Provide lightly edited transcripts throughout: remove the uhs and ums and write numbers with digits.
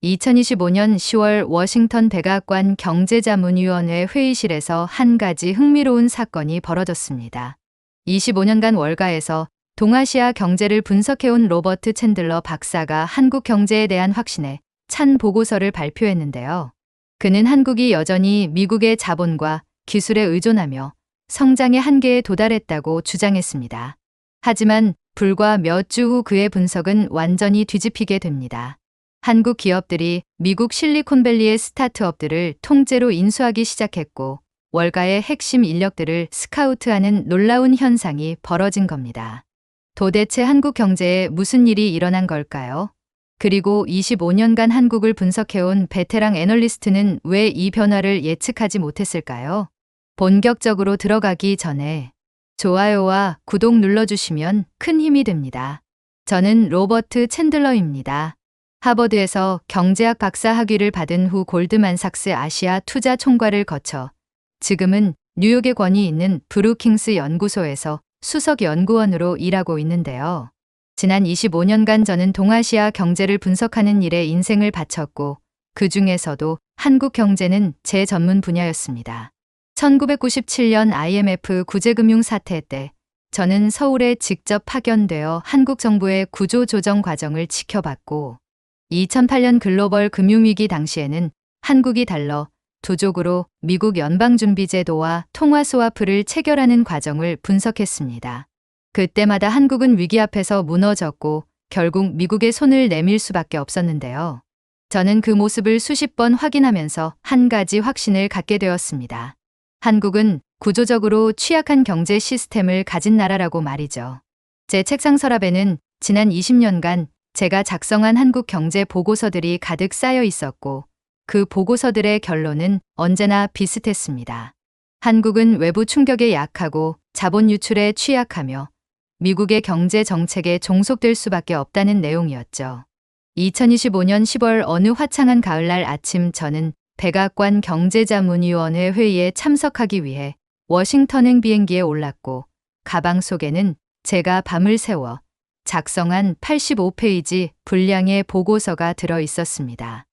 2025년 10월 워싱턴 백악관 경제자문위원회 회의실에서 한 가지 흥미로운 사건이 벌어졌습니다. 25년간 월가에서 동아시아 경제를 분석해온 로버트 챈들러 박사가 한국 경제에 대한 확신에 찬 보고서를 발표했는데요. 그는 한국이 여전히 미국의 자본과 기술에 의존하며 성장의 한계에 도달했다고 주장했습니다. 하지만 불과 몇 주 후 그의 분석은 완전히 뒤집히게 됩니다. 한국 기업들이 미국 실리콘밸리의 스타트업들을 통째로 인수하기 시작했고 월가의 핵심 인력들을 스카우트하는 놀라운 현상이 벌어진 겁니다. 도대체 한국 경제에 무슨 일이 일어난 걸까요? 그리고 25년간 한국을 분석해온 베테랑 애널리스트는 왜 이 변화를 예측하지 못했을까요? 본격적으로 들어가기 전에 좋아요와 구독 눌러주시면 큰 힘이 됩니다. 저는 로버트 챈들러입니다. 하버드에서 경제학 박사 학위를 받은 후 골드만삭스 아시아 투자 총괄을 거쳐 지금은 뉴욕에 권위 있는 브루킹스 연구소에서 수석 연구원으로 일하고 있는데요. 지난 25년간 저는 동아시아 경제를 분석하는 일에 인생을 바쳤고 그 중에서도 한국 경제는 제 전문 분야였습니다. 1997년 IMF 구제금융 사태 때 저는 서울에 직접 파견되어 한국 정부의 구조조정 과정을 지켜봤고 2008년 글로벌 금융위기 당시에는 한국이 달러, 두족으로 미국 연방준비제도와 통화스와프를 체결하는 과정을 분석했습니다. 그때마다 한국은 위기 앞에서 무너졌고 결국 미국의 손을 내밀 수밖에 없었는데요. 저는 그 모습을 수십 번 확인하면서 한 가지 확신을 갖게 되었습니다. 한국은 구조적으로 취약한 경제 시스템을 가진 나라라고 말이죠. 제 책상 서랍에는 지난 20년간 제가 작성한 한국 경제 보고서들이 가득 쌓여 있었고 그 보고서들의 결론은 언제나 비슷했습니다. 한국은 외부 충격에 약하고 자본 유출에 취약하며 미국의 경제 정책에 종속될 수밖에 없다는 내용이었죠. 2025년 10월 어느 화창한 가을날 아침 저는 백악관 경제자문위원회 회의에 참석하기 위해 워싱턴행 비행기에 올랐고 가방 속에는 제가 밤을 새워 작성한 85페이지 분량의 보고서가 들어 있었습니다.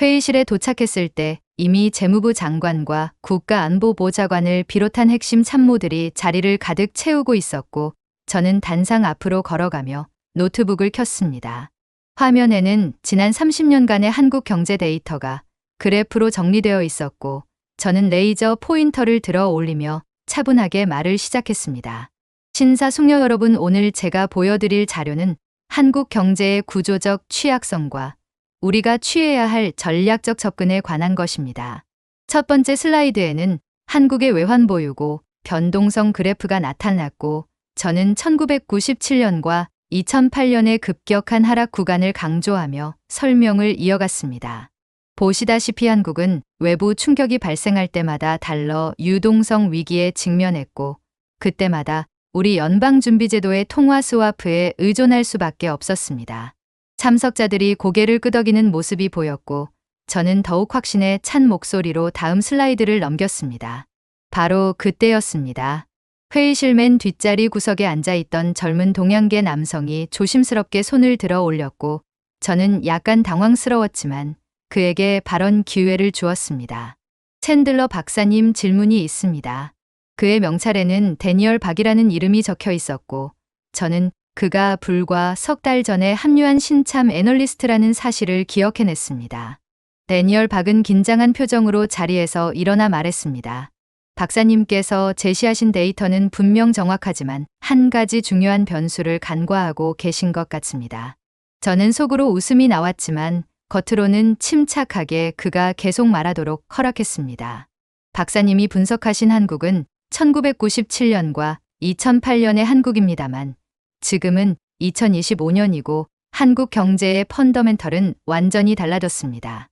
회의실에 도착했을 때 이미 재무부 장관과 국가안보보좌관을 비롯한 핵심 참모들이 자리를 가득 채우고 있었고 저는 단상 앞으로 걸어가며 노트북을 켰습니다. 화면에는 지난 30년간의 한국 경제 데이터가 그래프로 정리되어 있었고 저는 레이저 포인터를 들어 올리며 차분하게 말을 시작했습니다. 신사숙녀 여러분, 오늘 제가 보여드릴 자료는 한국 경제의 구조적 취약성과 우리가 취해야 할 전략적 접근에 관한 것입니다. 첫 번째 슬라이드에는 한국의 외환 보유고 변동성 그래프가 나타났고 저는 1997년과 2008년의 급격한 하락 구간을 강조하며 설명을 이어갔습니다. 보시다시피 한국은 외부 충격이 발생할 때마다 달러 유동성 위기에 직면했고 그때마다 우리 연방준비제도의 통화스와프에 의존할 수밖에 없었습니다. 참석자들이 고개를 끄덕이는 모습이 보였고 저는 더욱 확신에 찬 목소리로 다음 슬라이드를 넘겼습니다. 바로 그때였습니다. 회의실 맨 뒷자리 구석에 앉아있던 젊은 동양계 남성이 조심스럽게 손을 들어 올렸고 저는 약간 당황스러웠지만 그에게 발언 기회를 주었습니다. 챈들러 박사님, 질문이 있습니다. 그의 명찰에는 데니얼 박이라는 이름이 적혀 있었고 저는 그가 불과 석 달 전에 합류한 신참 애널리스트라는 사실을 기억해냈습니다. 데니얼 박은 긴장한 표정으로 자리에서 일어나 말했습니다. 박사님께서 제시하신 데이터는 분명 정확하지만 한 가지 중요한 변수를 간과하고 계신 것 같습니다. 저는 속으로 웃음이 나왔지만 겉으로는 침착하게 그가 계속 말하도록 허락했습니다. 박사님이 분석하신 한국은 1997년과 2008년의 한국입니다만 지금은 2025년이고 한국 경제의 펀더멘털은 완전히 달라졌습니다.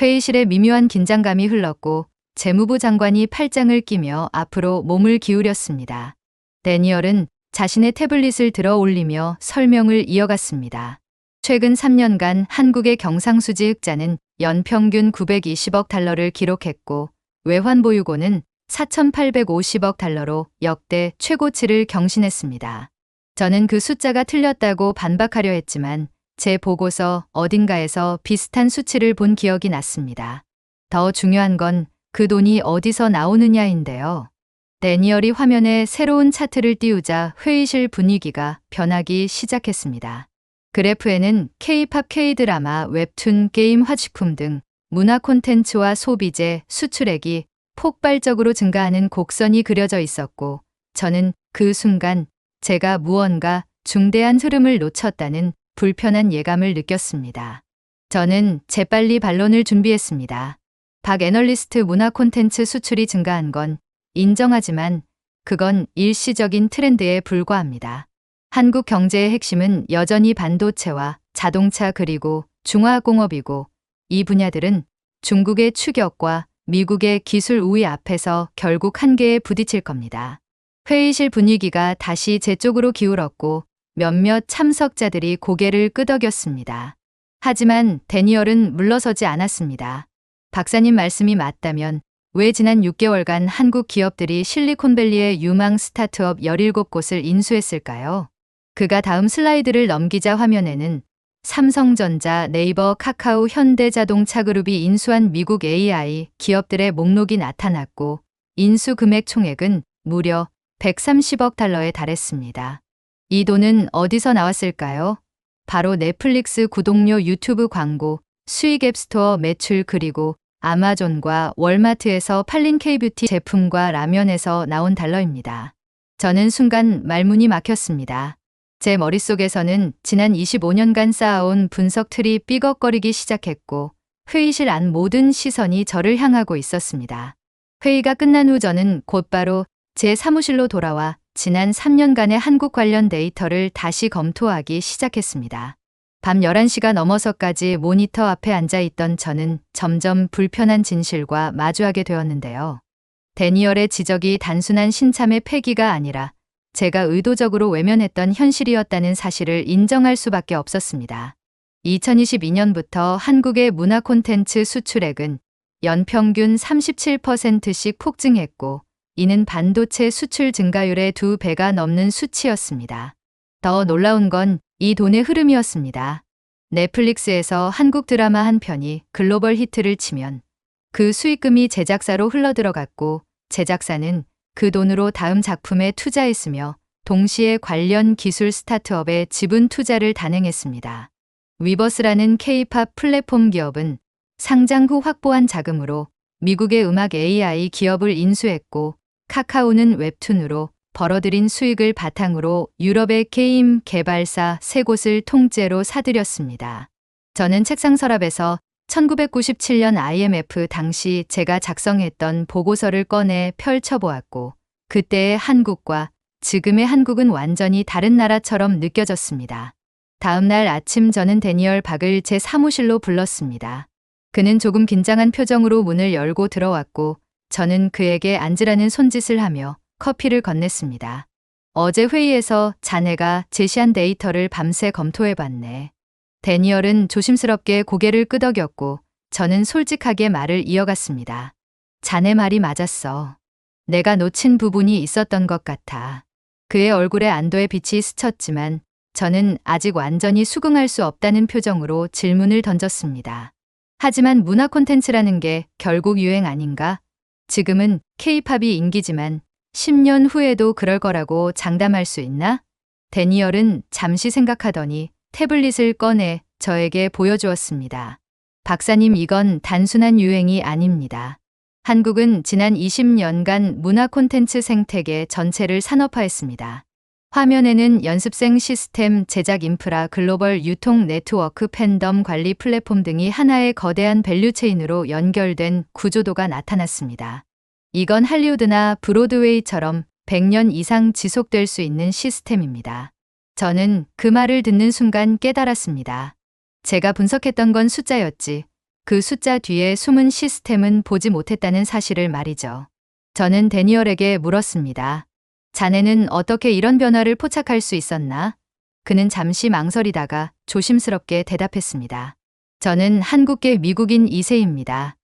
회의실에 미묘한 긴장감이 흘렀고 재무부 장관이 팔짱을 끼며 앞으로 몸을 기울였습니다. 데니얼은 자신의 태블릿을 들어 올리며 설명을 이어갔습니다. 최근 3년간 한국의 경상수지 흑자는 연평균 920억 달러를 기록했고 외환 보유고는 4,850억 달러로 역대 최고치를 경신했습니다. 저는 그 숫자가 틀렸다고 반박하려 했지만 제 보고서 어딘가에서 비슷한 수치를 본 기억이 났습니다. 더 중요한 건 그 돈이 어디서 나오느냐인데요. 데니얼이 화면에 새로운 차트를 띄우자 회의실 분위기가 변하기 시작했습니다. 그래프에는 K-팝, K-드라마, 웹툰, 게임, 화식품 등 문화 콘텐츠와 소비재, 수출액이 폭발적으로 증가하는 곡선이 그려져 있었고, 저는 그 순간 제가 무언가 중대한 흐름을 놓쳤다는 불편한 예감을 느꼈습니다. 저는 재빨리 반론을 준비했습니다. 박 애널리스트, 문화 콘텐츠 수출이 증가한 건 인정하지만 그건 일시적인 트렌드에 불과합니다. 한국 경제의 핵심은 여전히 반도체와 자동차 그리고 중화공업이고, 이 분야들은 중국의 추격과 미국의 기술 우위 앞에서 결국 한계에 부딪힐 겁니다. 회의실 분위기가 다시 제 쪽으로 기울었고 몇몇 참석자들이 고개를 끄덕였습니다. 하지만 데니얼은 물러서지 않았습니다. 박사님 말씀이 맞다면 왜 지난 6개월간 한국 기업들이 실리콘밸리의 유망 스타트업 17곳을 인수했을까요? 그가 다음 슬라이드를 넘기자 화면에는 삼성전자, 네이버, 카카오, 현대자동차그룹이 인수한 미국 AI 기업들의 목록이 나타났고, 인수 금액 총액은 무려 130억 달러에 달했습니다. 이 돈은 어디서 나왔을까요? 바로 넷플릭스 구독료, 유튜브 광고, 수익 앱스토어 매출, 그리고 아마존과 월마트에서 팔린 K뷰티 제품과 라면에서 나온 달러입니다. 저는 순간 말문이 막혔습니다. 제 머릿속에서는 지난 25년간 쌓아온 분석 틀이 삐걱거리기 시작했고, 회의실 안 모든 시선이 저를 향하고 있었습니다. 회의가 끝난 후 저는 곧바로 제 사무실로 돌아와 지난 3년간의 한국 관련 데이터를 다시 검토하기 시작했습니다. 밤 11시가 넘어서까지 모니터 앞에 앉아 있던 저는 점점 불편한 진실과 마주하게 되었는데요. 데니얼의 지적이 단순한 신참의 패기가 아니라 제가 의도적으로 외면했던 현실이었다는 사실을 인정할 수밖에 없었습니다. 2022년부터 한국의 문화 콘텐츠 수출액은 연평균 37%씩 폭증했고, 이는 반도체 수출 증가율의 2배가 넘는 수치였습니다. 더 놀라운 건 이 돈의 흐름이었습니다. 넷플릭스에서 한국 드라마 한 편이 글로벌 히트를 치면 그 수익금이 제작사로 흘러들어갔고, 제작사는 그 돈으로 다음 작품에 투자했으며 동시에 관련 기술 스타트업에 지분 투자를 단행했습니다. 위버스라는 K-팝 플랫폼 기업은 상장 후 확보한 자금으로 미국의 음악 AI 기업을 인수했고, 카카오는 웹툰으로 벌어들인 수익을 바탕으로 유럽의 게임 개발사 3곳을 통째로 사들였습니다. 저는 책상 서랍에서 1997년 IMF 당시 제가 작성했던 보고서를 꺼내 펼쳐보았고, 그때의 한국과 지금의 한국은 완전히 다른 나라처럼 느껴졌습니다. 다음 날 아침 저는 데니얼 박을 제 사무실로 불렀습니다. 그는 조금 긴장한 표정으로 문을 열고 들어왔고, 저는 그에게 앉으라는 손짓을 하며 커피를 건넸습니다. 어제 회의에서 자네가 제시한 데이터를 밤새 검토해봤네. 데니얼은 조심스럽게 고개를 끄덕였고, 저는 솔직하게 말을 이어갔습니다. 자네 말이 맞았어. 내가 놓친 부분이 있었던 것 같아. 그의 얼굴에 안도의 빛이 스쳤지만 저는 아직 완전히 수긍할 수 없다는 표정으로 질문을 던졌습니다. 하지만 문화 콘텐츠라는 게 결국 유행 아닌가? 지금은 K-팝이 인기지만 10년 후에도 그럴 거라고 장담할 수 있나? 데니얼은 잠시 생각하더니 태블릿을 꺼내 저에게 보여주었습니다. 박사님, 이건 단순한 유행이 아닙니다. 한국은 지난 20년간 문화 콘텐츠 생태계 전체를 산업화했습니다. 화면에는 연습생 시스템, 제작 인프라, 글로벌 유통 네트워크, 팬덤 관리 플랫폼 등이 하나의 거대한 밸류체인으로 연결된 구조도가 나타났습니다. 이건 할리우드나 브로드웨이처럼 100년 이상 지속될 수 있는 시스템입니다. 저는 그 말을 듣는 순간 깨달았습니다. 제가 분석했던 건 숫자였지, 그 숫자 뒤에 숨은 시스템은 보지 못했다는 사실을 말이죠. 저는 데니얼에게 물었습니다. 자네는 어떻게 이런 변화를 포착할 수 있었나? 그는 잠시 망설이다가 조심스럽게 대답했습니다. 저는 한국계 미국인 2세입니다.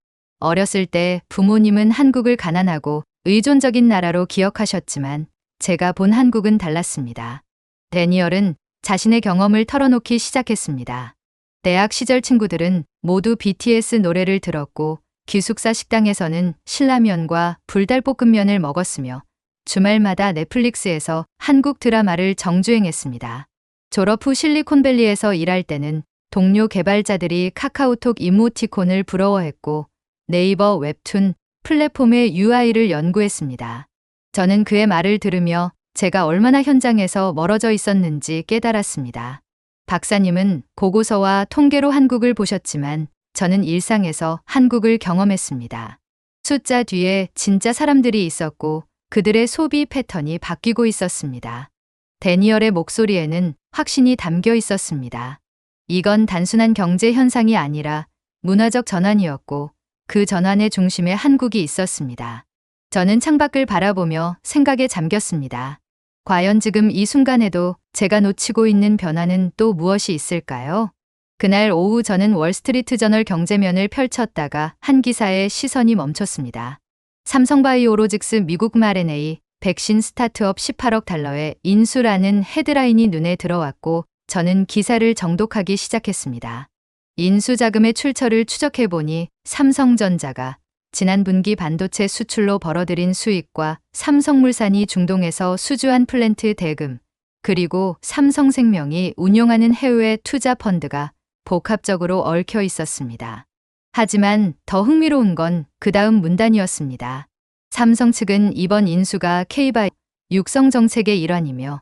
어렸을 때 부모님은 한국을 가난하고 의존적인 나라로 기억하셨지만 제가 본 한국은 달랐습니다. 데니얼은 자신의 경험을 털어놓기 시작했습니다. 대학 시절 친구들은 모두 BTS 노래를 들었고 기숙사 식당에서는 신라면과 불달볶음면을 먹었으며 주말마다 넷플릭스에서 한국 드라마를 정주행했습니다. 졸업 후 실리콘밸리에서 일할 때는 동료 개발자들이 카카오톡 이모티콘을 부러워했고 네이버 웹툰 플랫폼의 UI를 연구했습니다. 저는 그의 말을 들으며 제가 얼마나 현장에서 멀어져 있었는지 깨달았습니다. 박사님은 고고서와 통계로 한국을 보셨지만 저는 일상에서 한국을 경험했습니다. 숫자 뒤에 진짜 사람들이 있었고 그들의 소비 패턴이 바뀌고 있었습니다. 데니얼의 목소리에는 확신이 담겨 있었습니다. 이건 단순한 경제 현상이 아니라 문화적 전환이었고 그 전환의 중심에 한국이 있었습니다. 저는 창밖을 바라보며 생각에 잠겼습니다. 과연 지금 이 순간에도 제가 놓치고 있는 변화는 또 무엇이 있을까요? 그날 오후 저는 월스트리트 저널 경제면을 펼쳤다가 한 기사에 시선이 멈췄습니다. 삼성바이오로직스 미국 mRNA 백신 스타트업 18억 달러의 인수라는 헤드라인이 눈에 들어왔고 저는 기사를 정독하기 시작했습니다. 인수 자금의 출처를 추적해보니 삼성전자가 지난 분기 반도체 수출로 벌어들인 수익과 삼성물산이 중동에서 수주한 플랜트 대금, 그리고 삼성생명이 운용하는 해외 투자 펀드가 복합적으로 얽혀 있었습니다. 하지만 더 흥미로운 건 그 다음 문단이었습니다. 삼성 측은 이번 인수가 K바이오 육성 정책의 일환이며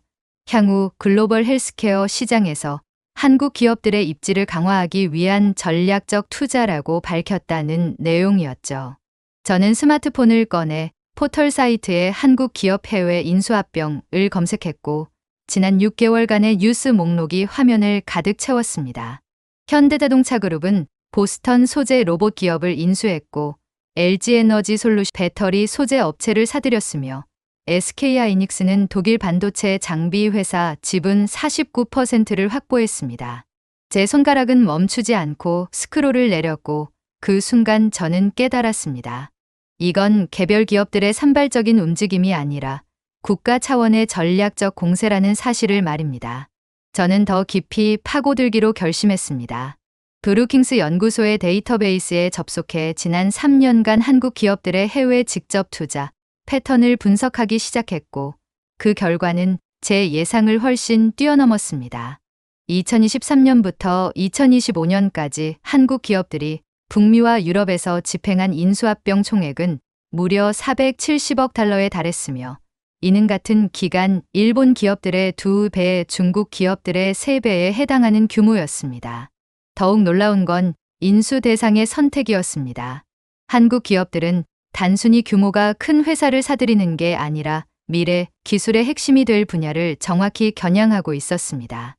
향후 글로벌 헬스케어 시장에서 한국 기업들의 입지를 강화하기 위한 전략적 투자라고 밝혔다는 내용이었죠. 저는 스마트폰을 꺼내 포털 사이트에 한국 기업 해외 인수합병을 검색했고 지난 6개월간의 뉴스 목록이 화면을 가득 채웠습니다. 현대자동차 그룹은 보스턴 소재 로봇 기업을 인수했고 LG에너지 솔루션 배터리 소재 업체를 사들였으며 SK하이닉스는 독일 반도체 장비 회사 지분 49%를 확보했습니다. 제 손가락은 멈추지 않고 스크롤을 내렸고 그 순간 저는 깨달았습니다. 이건 개별 기업들의 산발적인 움직임이 아니라 국가 차원의 전략적 공세라는 사실을 말입니다. 저는 더 깊이 파고들기로 결심했습니다. 브루킹스 연구소의 데이터베이스에 접속해 지난 3년간 한국 기업들의 해외 직접 투자 패턴을 분석하기 시작했고 그 결과는 제 예상을 훨씬 뛰어넘었습니다. 2023년부터 2025년까지 한국 기업들이 북미와 유럽에서 집행한 인수합병 총액은 무려 470억 달러에 달했으며 이는 같은 기간 일본 기업들의 2배, 중국 기업들의 3배에 해당하는 규모였습니다. 더욱 놀라운 건 인수 대상의 선택이었습니다. 한국 기업들은 단순히 규모가 큰 회사를 사들이는 게 아니라 미래 기술의 핵심이 될 분야를 정확히 겨냥하고 있었습니다.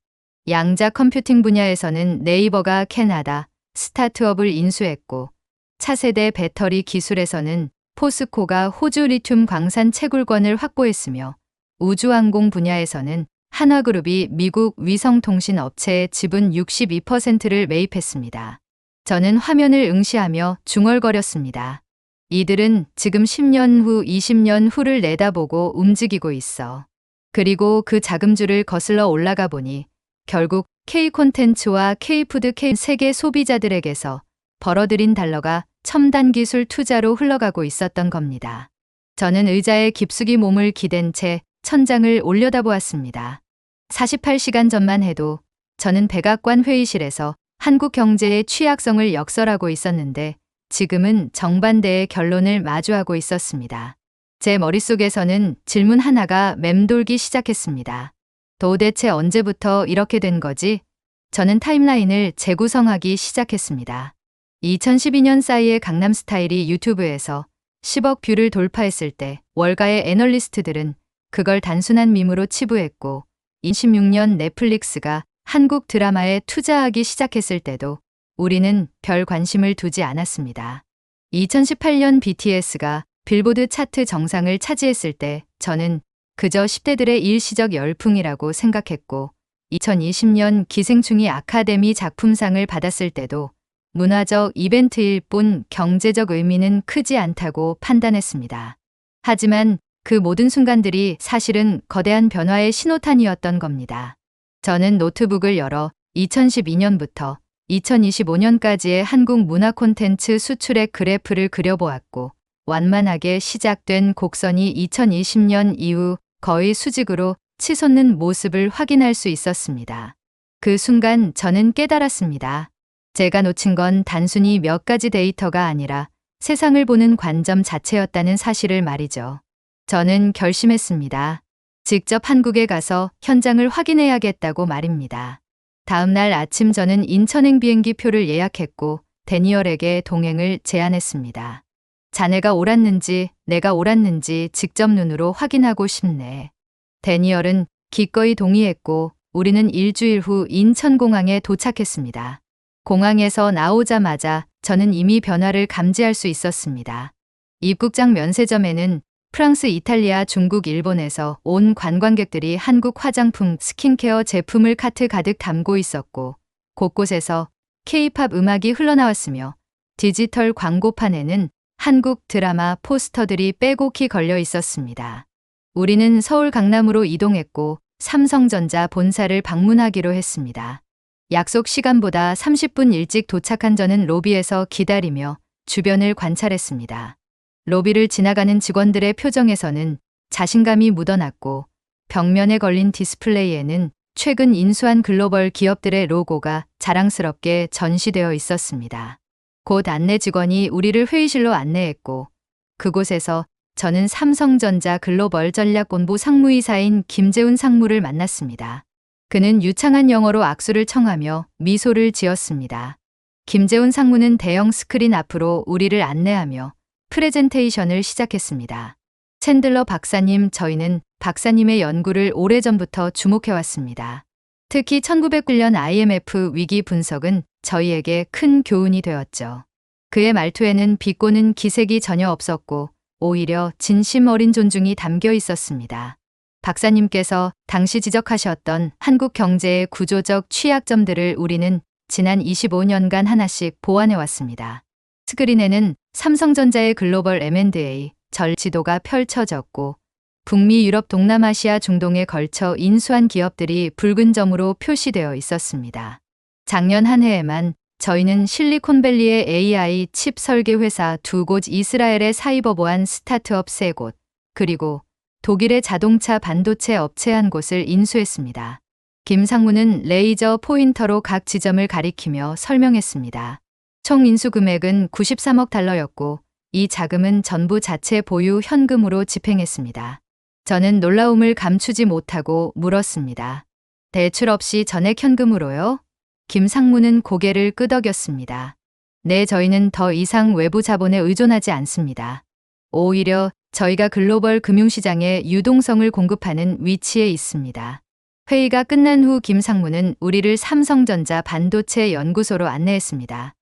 양자 컴퓨팅 분야에서는 네이버가 캐나다 스타트업을 인수했고 차세대 배터리 기술에서는 포스코가 호주 리튬 광산 채굴권을 확보했으며 우주항공 분야에서는 한화그룹이 미국 위성통신 업체의 지분 62%를 매입했습니다. 저는 화면을 응시하며 중얼거렸습니다. 이들은 지금 10년 후, 20년 후를 내다보고 움직이고 있어. 그리고 그 자금줄을 거슬러 올라가 보니 결국 K콘텐츠와 K푸드 K 세계 소비자들에게서 벌어들인 달러가 첨단 기술 투자로 흘러가고 있었던 겁니다. 저는 의자에 깊숙이 몸을 기댄 채 천장을 올려다보았습니다. 48시간 전만 해도 저는 백악관 회의실에서 한국 경제의 취약성을 역설하고 있었는데 지금은 정반대의 결론을 마주하고 있었습니다. 제 머릿속에서는 질문 하나가 맴돌기 시작했습니다. 도대체 언제부터 이렇게 된 거지? 저는 타임라인을 재구성하기 시작했습니다. 2012년 사이에 강남스타일이 유튜브에서 10억 뷰를 돌파했을 때 월가의 애널리스트들은 그걸 단순한 밈으로 치부했고 26년 넷플릭스가 한국 드라마에 투자하기 시작했을 때도 우리는 별 관심을 두지 않았습니다. 2018년 BTS가 빌보드 차트 정상을 차지했을 때 저는 그저 10대들의 일시적 열풍이라고 생각했고 2020년 기생충이 아카데미 작품상을 받았을 때도 문화적 이벤트일 뿐 경제적 의미는 크지 않다고 판단했습니다. 하지만 그 모든 순간들이 사실은 거대한 변화의 신호탄이었던 겁니다. 저는 노트북을 열어 2012년부터 2025년까지의 한국 문화 콘텐츠 수출의 그래프를 그려보았고, 완만하게 시작된 곡선이 2020년 이후 거의 수직으로 치솟는 모습을 확인할 수 있었습니다. 그 순간 저는 깨달았습니다. 제가 놓친 건 단순히 몇 가지 데이터가 아니라 세상을 보는 관점 자체였다는 사실을 말이죠. 저는 결심했습니다. 직접 한국에 가서 현장을 확인해야겠다고 말입니다. 다음 날 아침 저는 인천행 비행기 표를 예약했고 데니얼에게 동행을 제안했습니다. 자네가 옳았는지 내가 옳았는지 직접 눈으로 확인하고 싶네. 데니얼은 기꺼이 동의했고 우리는 일주일 후 인천공항에 도착했습니다. 공항에서 나오자마자 저는 이미 변화를 감지할 수 있었습니다. 입국장 면세점에는 프랑스, 이탈리아, 중국, 일본에서 온 관광객들이 한국 화장품, 스킨케어 제품을 카트 가득 담고 있었고, 곳곳에서 K-팝 음악이 흘러나왔으며 디지털 광고판에는 한국 드라마 포스터들이 빼곡히 걸려 있었습니다. 우리는 서울 강남으로 이동했고 삼성전자 본사를 방문하기로 했습니다. 약속 시간보다 30분 일찍 도착한 저는 로비에서 기다리며 주변을 관찰했습니다. 로비를 지나가는 직원들의 표정에서는 자신감이 묻어났고 벽면에 걸린 디스플레이에는 최근 인수한 글로벌 기업들의 로고가 자랑스럽게 전시되어 있었습니다. 곧 안내 직원이 우리를 회의실로 안내했고 그곳에서 저는 삼성전자 글로벌 전략본부 상무이사인 김재훈 상무를 만났습니다. 그는 유창한 영어로 악수를 청하며 미소를 지었습니다. 김재훈 상무는 대형 스크린 앞으로 우리를 안내하며 프레젠테이션을 시작했습니다. 챈들러 박사님, 저희는 박사님의 연구를 오래전부터 주목해왔습니다. 특히 1909년 IMF 위기 분석은 저희에게 큰 교훈이 되었죠. 그의 말투에는 비꼬는 기색이 전혀 없었고 오히려 진심 어린 존중이 담겨 있었습니다. 박사님께서 당시 지적하셨던 한국 경제의 구조적 취약점들을 우리는 지난 25년간 하나씩 보완해왔습니다. 스크린에는 삼성전자의 글로벌 M&A 전 지도가 펼쳐졌고 북미, 유럽, 동남아시아, 중동에 걸쳐 인수한 기업들이 붉은 점으로 표시되어 있었습니다. 작년 한 해에만 저희는 실리콘밸리의 AI 칩 설계 회사 2곳, 이스라엘의 사이버 보안 스타트업 3곳, 그리고 독일의 자동차 반도체 업체 1곳을 인수했습니다. 김 상무는 레이저 포인터로 각 지점을 가리키며 설명했습니다. 총 인수 금액은 93억 달러였고 이 자금은 전부 자체 보유 현금으로 집행했습니다. 저는 놀라움을 감추지 못하고 물었습니다. 대출 없이 전액 현금으로요? 김 상무는 고개를 끄덕였습니다. 네, 저희는 더 이상 외부 자본에 의존하지 않습니다. 오히려 저희가 글로벌 금융시장에 유동성을 공급하는 위치에 있습니다. 회의가 끝난 후 김 상무는 우리를 삼성전자 반도체 연구소로 안내했습니다.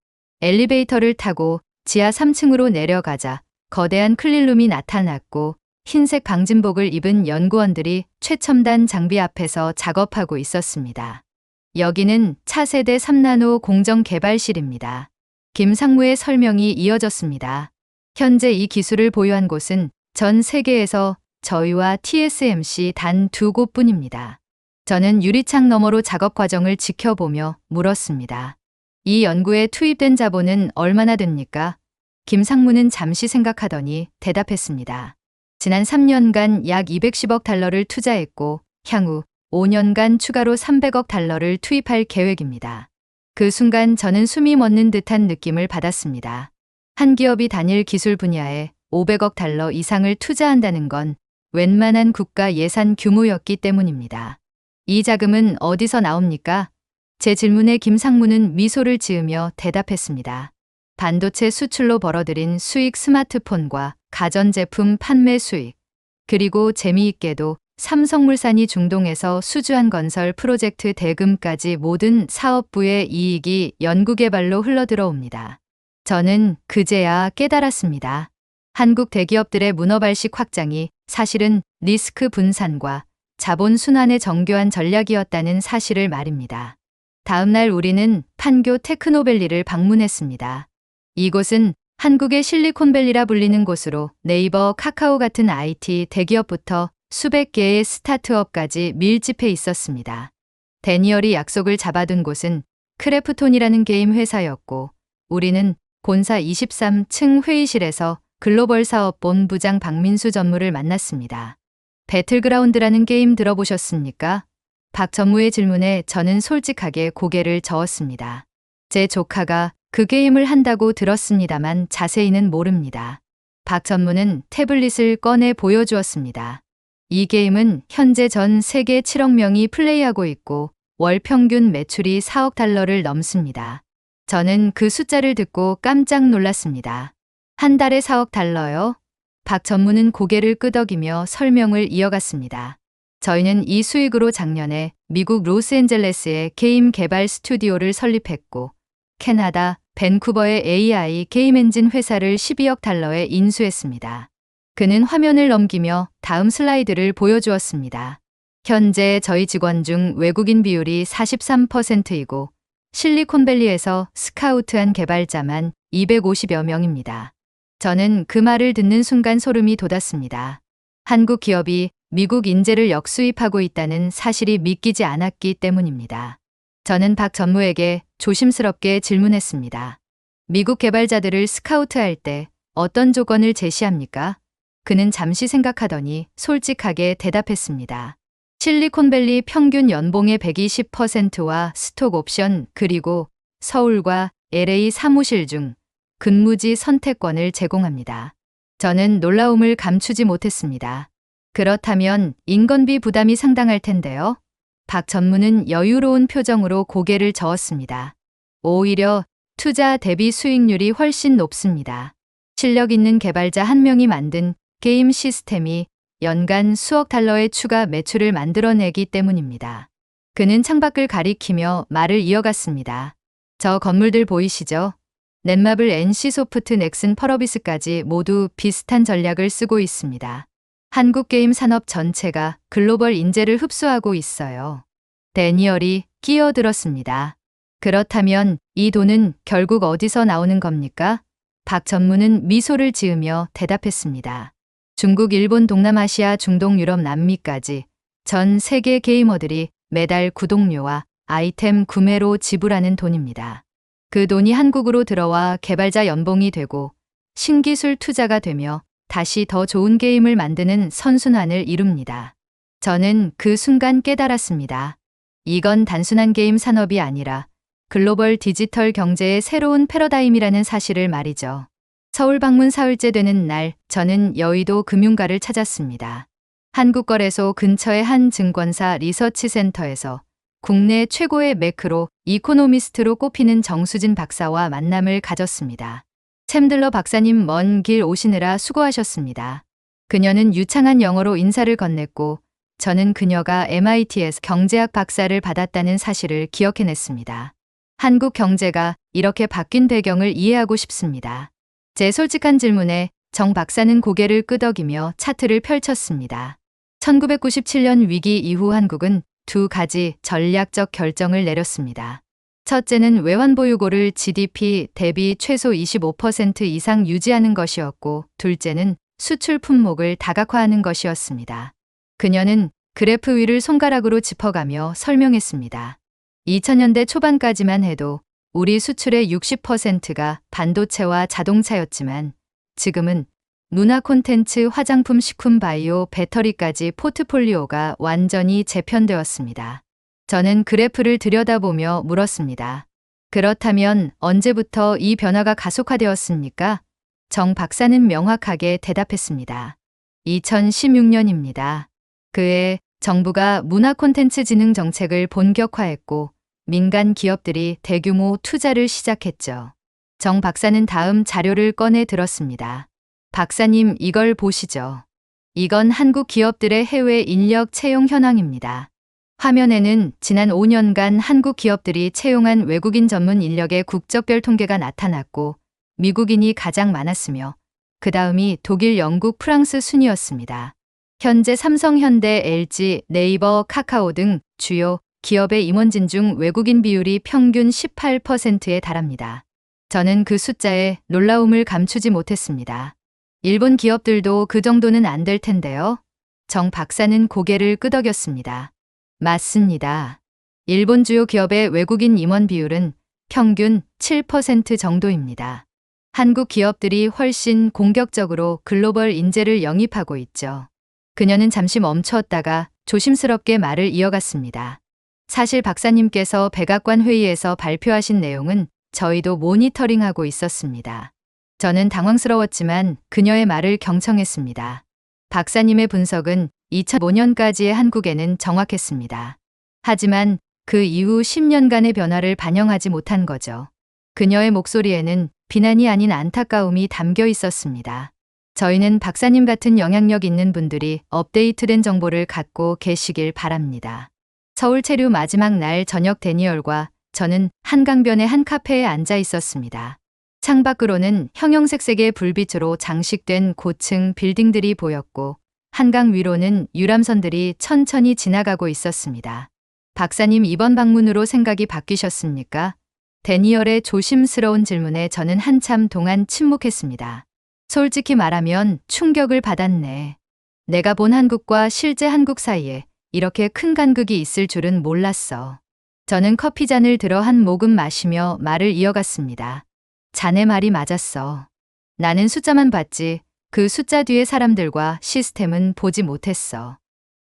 엘리베이터를 타고 지하 3층으로 내려가자 거대한 클린룸이 나타났고 흰색 방진복을 입은 연구원들이 최첨단 장비 앞에서 작업하고 있었습니다. 여기는 차세대 3나노 공정 개발실입니다. 김 상무의 설명이 이어졌습니다. 현재 이 기술을 보유한 곳은 전 세계에서 저희와 TSMC 단 2곳뿐입니다. 저는 유리창 너머로 작업 과정을 지켜보며 물었습니다. 이 연구에 투입된 자본은 얼마나 됩니까? 김 상무는 잠시 생각하더니 대답했습니다. 지난 3년간 약 210억 달러를 투자했고 향후 5년간 추가로 300억 달러를 투입할 계획입니다. 그 순간 저는 숨이 멎는 듯한 느낌을 받았습니다. 한 기업이 단일 기술 분야에 500억 달러 이상을 투자한다는 건 웬만한 국가 예산 규모였기 때문입니다. 이 자금은 어디서 나옵니까? 제 질문에 김 상무는 미소를 지으며 대답했습니다. 반도체 수출로 벌어들인 수익, 스마트폰과 가전제품 판매 수익, 그리고 재미있게도 삼성물산이 중동에서 수주한 건설 프로젝트 대금까지 모든 사업부의 이익이 연구개발로 흘러들어옵니다. 저는 그제야 깨달았습니다. 한국 대기업들의 문어발식 확장이 사실은 리스크 분산과 자본 순환의 정교한 전략이었다는 사실을 말입니다. 다음 날 우리는 판교 테크노밸리를 방문했습니다. 이곳은 한국의 실리콘밸리라 불리는 곳으로 네이버, 카카오 같은 IT 대기업부터 수백 개의 스타트업까지 밀집해 있었습니다. 데니얼이 약속을 잡아둔 곳은 크래프톤이라는 게임 회사였고 우리는 본사 23층 회의실에서 글로벌 사업 본부장 박민수 전무를 만났습니다. 배틀그라운드라는 게임 들어보셨습니까? 박 전무의 질문에 저는 솔직하게 고개를 저었습니다. 제 조카가 그 게임을 한다고 들었습니다만 자세히는 모릅니다. 박 전무는 태블릿을 꺼내 보여주었습니다. 이 게임은 현재 전 세계 7억 명이 플레이하고 있고 월 평균 매출이 4억 달러를 넘습니다. 저는 그 숫자를 듣고 깜짝 놀랐습니다. 한 달에 4억 달러요? 박 전무는 고개를 끄덕이며 설명을 이어갔습니다. 저희는 이 수익으로 작년에 미국 로스앤젤레스에 게임 개발 스튜디오를 설립했고 캐나다 밴쿠버의 AI 게임 엔진 회사를 12억 달러에 인수했습니다. 그는 화면을 넘기며 다음 슬라이드를 보여주었습니다. 현재 저희 직원 중 외국인 비율이 43%이고 실리콘밸리에서 스카우트한 개발자만 250여 명입니다. 저는 그 말을 듣는 순간 소름이 돋았습니다. 한국 기업이 미국 인재를 역수입하고 있다는 사실이 믿기지 않았기 때문입니다. 저는 박 전무에게 조심스럽게 질문했습니다. 미국 개발자들을 스카우트할 때 어떤 조건을 제시합니까? 그는 잠시 생각하더니 솔직하게 대답했습니다. 실리콘밸리 평균 연봉의 120%와 스톡 옵션 그리고 서울과 LA 사무실 중 근무지 선택권을 제공합니다. 저는 놀라움을 감추지 못했습니다. 그렇다면 인건비 부담이 상당할 텐데요. 박 전무는 여유로운 표정으로 고개를 저었습니다. 오히려 투자 대비 수익률이 훨씬 높습니다. 실력 있는 개발자 한 명이 만든 게임 시스템이 연간 수억 달러의 추가 매출을 만들어내기 때문입니다. 그는 창밖을 가리키며 말을 이어갔습니다. 저 건물들 보이시죠? 넷마블, NC소프트, 넥슨, 펄어비스까지 모두 비슷한 전략을 쓰고 있습니다. 한국 게임 산업 전체가 글로벌 인재를 흡수하고 있어요. 데니얼이 끼어들었습니다. 그렇다면 이 돈은 결국 어디서 나오는 겁니까? 박 전무는 미소를 지으며 대답했습니다. 중국, 일본, 동남아시아, 중동, 유럽, 남미까지 전 세계 게이머들이 매달 구독료와 아이템 구매로 지불하는 돈입니다. 그 돈이 한국으로 들어와 개발자 연봉이 되고 신기술 투자가 되며 다시 더 좋은 게임을 만드는 선순환을 이룹니다. 저는 그 순간 깨달았습니다. 이건 단순한 게임 산업이 아니라 글로벌 디지털 경제의 새로운 패러다임이라는 사실을 말이죠. 서울 방문 사흘째 되는 날, 저는 여의도 금융가를 찾았습니다. 한국거래소 근처의 한 증권사 리서치센터에서 국내 최고의 매크로 이코노미스트로 꼽히는 정수진 박사와 만남을 가졌습니다. 챔들러 박사님, 먼 길 오시느라 수고하셨습니다. 그녀는 유창한 영어로 인사를 건넸고 저는 그녀가 MIT에서 경제학 박사를 받았다는 사실을 기억해냈습니다. 한국 경제가 이렇게 바뀐 배경을 이해하고 싶습니다. 제 솔직한 질문에 정 박사는 고개를 끄덕이며 차트를 펼쳤습니다. 1997년 위기 이후 한국은 두 가지 전략적 결정을 내렸습니다. 첫째는 외환보유고를 GDP 대비 최소 25% 이상 유지하는 것이었고, 둘째는 수출 품목을 다각화하는 것이었습니다. 그녀는 그래프 위를 손가락으로 짚어가며 설명했습니다. 2000년대 초반까지만 해도 우리 수출의 60%가 반도체와 자동차였지만 지금은 문화 콘텐츠, 화장품, 식품, 바이오, 배터리까지 포트폴리오가 완전히 재편되었습니다. 저는 그래프를 들여다보며 물었습니다. 그렇다면 언제부터 이 변화가 가속화되었습니까? 정 박사는 명확하게 대답했습니다. 2016년입니다. 그해 정부가 문화 콘텐츠 진흥 정책을 본격화했고 민간 기업들이 대규모 투자를 시작했죠. 정 박사는 다음 자료를 꺼내 들었습니다. 박사님, 이걸 보시죠. 이건 한국 기업들의 해외 인력 채용 현황입니다. 화면에는 지난 5년간 한국 기업들이 채용한 외국인 전문 인력의 국적별 통계가 나타났고 미국인이 가장 많았으며 그 다음이 독일, 영국, 프랑스 순이었습니다. 현재 삼성, 현대, LG, 네이버, 카카오 등 주요 기업의 임원진 중 외국인 비율이 평균 18%에 달합니다. 저는 그 숫자에 놀라움을 감추지 못했습니다. 일본 기업들도 그 정도는 안 될 텐데요. 정 박사는 고개를 끄덕였습니다. 맞습니다. 일본 주요 기업의 외국인 임원 비율은 평균 7% 정도입니다. 한국 기업들이 훨씬 공격적으로 글로벌 인재를 영입하고 있죠. 그녀는 잠시 멈추었다가 조심스럽게 말을 이어갔습니다. 사실 박사님께서 백악관 회의에서 발표하신 내용은 저희도 모니터링하고 있었습니다. 저는 당황스러웠지만 그녀의 말을 경청했습니다. 박사님의 분석은 2005년까지의 한국에는 정확했습니다. 하지만 그 이후 10년간의 변화를 반영하지 못한 거죠. 그녀의 목소리에는 비난이 아닌 안타까움이 담겨 있었습니다. 저희는 박사님 같은 영향력 있는 분들이 업데이트된 정보를 갖고 계시길 바랍니다. 서울 체류 마지막 날 저녁 데니얼과 저는 한강변의 한 카페에 앉아 있었습니다. 창밖으로는 형형색색의 불빛으로 장식된 고층 빌딩들이 보였고 한강 위로는 유람선들이 천천히 지나가고 있었습니다. 박사님 이번 방문으로 생각이 바뀌셨습니까? 데니얼의 조심스러운 질문에 저는 한참 동안 침묵했습니다. 솔직히 말하면 충격을 받았네. 내가 본 한국과 실제 한국 사이에 이렇게 큰 간극이 있을 줄은 몰랐어. 저는 커피잔을 들어 한 모금 마시며 말을 이어갔습니다. 자네 말이 맞았어. 나는 숫자만 봤지 그 숫자 뒤의 사람들과 시스템은 보지 못했어.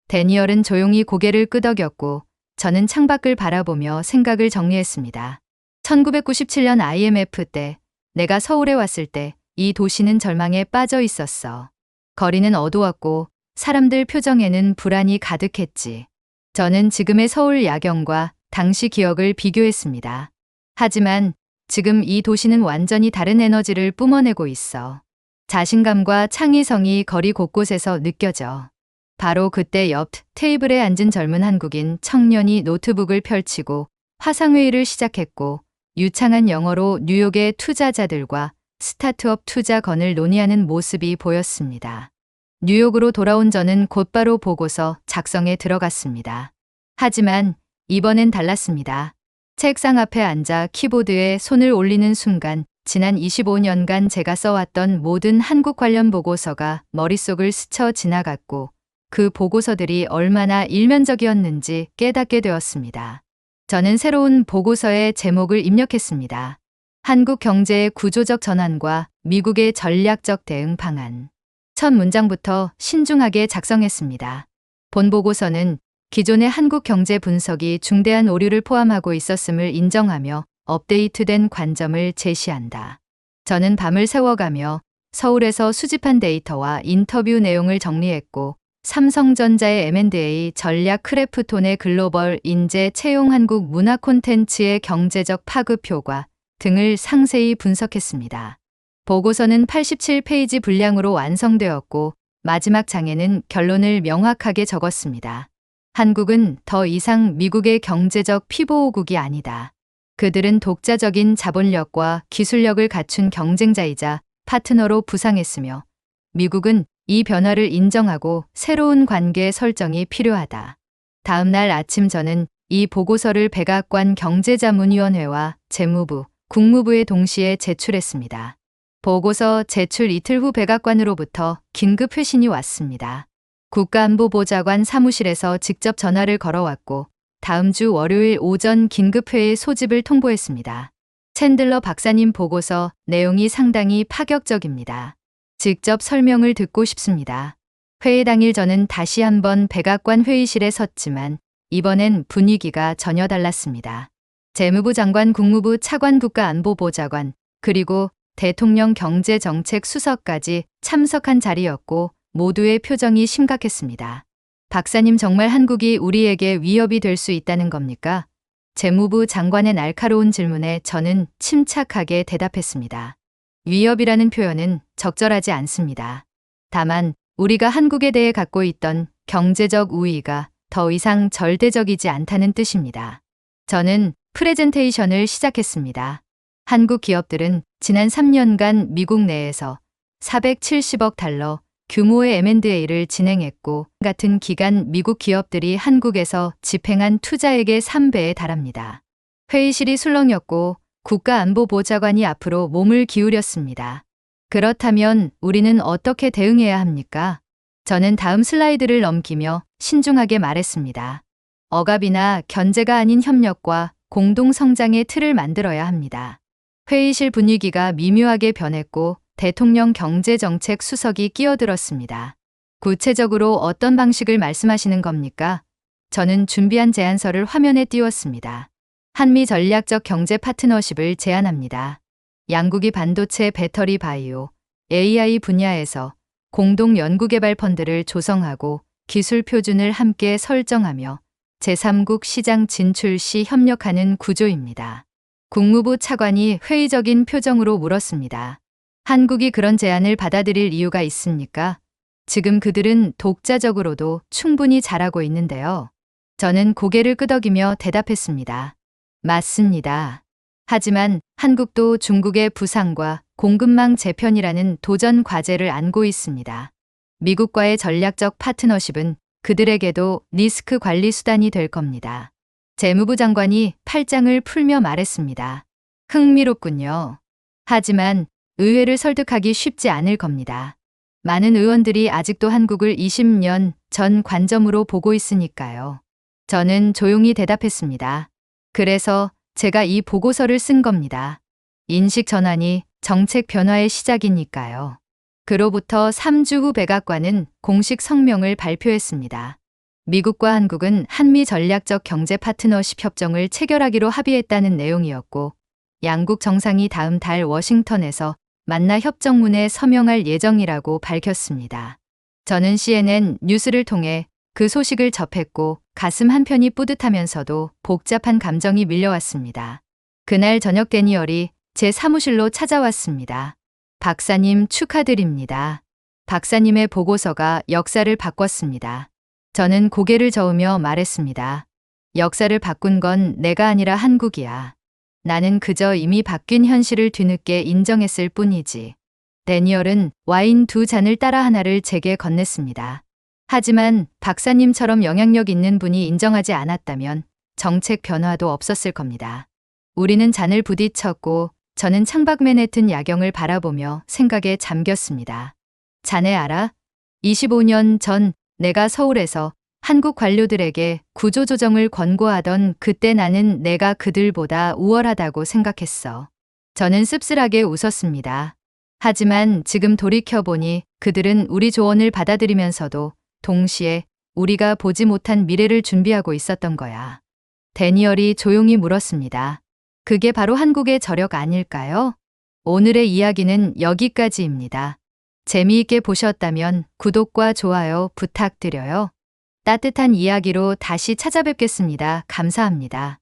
데니얼은 조용히 고개를 끄덕였고 저는 창밖을 바라보며 생각을 정리했습니다. 1997년 IMF 때 내가 서울에 왔을 때 이 도시는 절망에 빠져 있었어. 거리는 어두웠고 사람들 표정에는 불안이 가득했지. 저는 지금의 서울 야경과 당시 기억을 비교했습니다. 하지만 지금 이 도시는 완전히 다른 에너지를 뿜어내고 있어. 자신감과 창의성이 거리 곳곳에서 느껴져. 바로 그때 옆 테이블에 앉은 젊은 한국인 청년이 노트북을 펼치고 화상회의를 시작했고 유창한 영어로 뉴욕의 투자자들과 스타트업 투자건을 논의하는 모습이 보였습니다. 뉴욕으로 돌아온 저는 곧바로 보고서 작성에 들어갔습니다. 하지만 이번엔 달랐습니다. 책상 앞에 앉아 키보드에 손을 올리는 순간 지난 25년간 제가 써왔던 모든 한국 관련 보고서가 머릿속을 스쳐 지나갔고 그 보고서들이 얼마나 일면적이었는지 깨닫게 되었습니다. 저는 새로운 보고서의 제목을 입력했습니다. 한국 경제의 구조적 전환과 미국의 전략적 대응 방안. 첫 문장부터 신중하게 작성했습니다. 본 보고서는 기존의 한국 경제 분석이 중대한 오류를 포함하고 있었음을 인정하며 업데이트된 관점을 제시한다. 저는 밤을 새워가며 서울에서 수집한 데이터와 인터뷰 내용을 정리했고 삼성전자의 M&A 전략 크래프톤의 글로벌 인재 채용 한국 문화 콘텐츠의 경제적 파급 효과 등을 상세히 분석했습니다. 보고서는 87페이지 분량으로 완성되었고 마지막 장에는 결론을 명확하게 적었습니다. 한국은 더 이상 미국의 경제적 피보호국이 아니다. 그들은 독자적인 자본력과 기술력을 갖춘 경쟁자이자 파트너로 부상했으며 미국은 이 변화를 인정하고 새로운 관계 설정이 필요하다. 다음 날 아침 저는 이 보고서를 백악관 경제자문위원회와 재무부, 국무부에 동시에 제출했습니다. 보고서 제출 이틀 후 백악관으로부터 긴급 회신이 왔습니다. 국가안보보좌관 사무실에서 직접 전화를 걸어왔고 다음 주 월요일 오전 긴급회의 소집을 통보했습니다. 챈들러 박사님 보고서 내용이 상당히 파격적입니다. 직접 설명을 듣고 싶습니다. 회의 당일 저는 다시 한번 백악관 회의실에 섰지만 이번엔 분위기가 전혀 달랐습니다. 재무부 장관, 국무부 차관, 국가안보보좌관, 그리고 대통령 경제정책수석까지 참석한 자리였고 모두의 표정이 심각했습니다. 박사님 정말 한국이 우리에게 위협이 될 수 있다는 겁니까? 재무부 장관의 날카로운 질문에 저는 침착하게 대답했습니다. 위협이라는 표현은 적절하지 않습니다. 다만 우리가 한국에 대해 갖고 있던 경제적 우위가 더 이상 절대적이지 않다는 뜻입니다. 저는 프레젠테이션을 시작했습니다. 한국 기업들은 지난 3년간 미국 내에서 470억 달러 규모의 M&A를 진행했고 같은 기간 미국 기업들이 한국에서 집행한 투자액의 3배에 달합니다. 회의실이 술렁였고 국가안보보좌관이 앞으로 몸을 기울였습니다. 그렇다면 우리는 어떻게 대응해야 합니까? 저는 다음 슬라이드를 넘기며 신중하게 말했습니다. 억압이나 견제가 아닌 협력과 공동 성장의 틀을 만들어야 합니다. 회의실 분위기가 미묘하게 변했고 대통령 경제정책 수석이 끼어들었습니다. 구체적으로 어떤 방식을 말씀하시는 겁니까? 저는 준비한 제안서를 화면에 띄웠습니다. 한미 전략적 경제 파트너십을 제안합니다. 양국이 반도체, 배터리, 바이오, AI 분야에서 공동 연구개발 펀드를 조성하고 기술 표준을 함께 설정하며 제3국 시장 진출 시 협력하는 구조입니다. 국무부 차관이 회의적인 표정으로 물었습니다. 한국이 그런 제안을 받아들일 이유가 있습니까? 지금 그들은 독자적으로도 충분히 잘하고 있는데요. 저는 고개를 끄덕이며 대답했습니다. 맞습니다. 하지만 한국도 중국의 부상과 공급망 재편이라는 도전 과제를 안고 있습니다. 미국과의 전략적 파트너십은 그들에게도 리스크 관리 수단이 될 겁니다. 재무부 장관이 팔짱을 풀며 말했습니다. 흥미롭군요. 하지만 의회를 설득하기 쉽지 않을 겁니다. 많은 의원들이 아직도 한국을 20년 전 관점으로 보고 있으니까요. 저는 조용히 대답했습니다. 그래서 제가 이 보고서를 쓴 겁니다. 인식 전환이 정책 변화의 시작이니까요. 그로부터 3주 후 백악관은 공식 성명을 발표했습니다. 미국과 한국은 한미 전략적 경제 파트너십 협정을 체결하기로 합의했다는 내용이었고, 양국 정상이 다음 달 워싱턴에서 만나 협정문에 서명할 예정이라고 밝혔습니다. 저는 CNN 뉴스를 통해 그 소식을 접했고 가슴 한편이 뿌듯하면서도 복잡한 감정이 밀려왔습니다. 그날 저녁 데니얼이 제 사무실로 찾아왔습니다. 박사님 축하드립니다. 박사님의 보고서가 역사를 바꿨습니다. 저는 고개를 저으며 말했습니다. 역사를 바꾼 건 내가 아니라 한국이야. 나는 그저 이미 바뀐 현실을 뒤늦게 인정했을 뿐이지. 데니얼은 와인 2잔을 따라 하나를 제게 건넸습니다. 하지만 박사님처럼 영향력 있는 분이 인정하지 않았다면 정책 변화도 없었을 겁니다. 우리는 잔을 부딪혔고 저는 창밖 맨해튼 야경을 바라보며 생각에 잠겼습니다. 자네 알아? 25년 전 내가 서울에서 한국 관료들에게 구조조정을 권고하던 그때 나는 내가 그들보다 우월하다고 생각했어. 저는 씁쓸하게 웃었습니다. 하지만 지금 돌이켜보니 그들은 우리 조언을 받아들이면서도 동시에 우리가 보지 못한 미래를 준비하고 있었던 거야. 데니얼이 조용히 물었습니다. 그게 바로 한국의 저력 아닐까요? 오늘의 이야기는 여기까지입니다. 재미있게 보셨다면 구독과 좋아요 부탁드려요. 따뜻한 이야기로 다시 찾아뵙겠습니다. 감사합니다.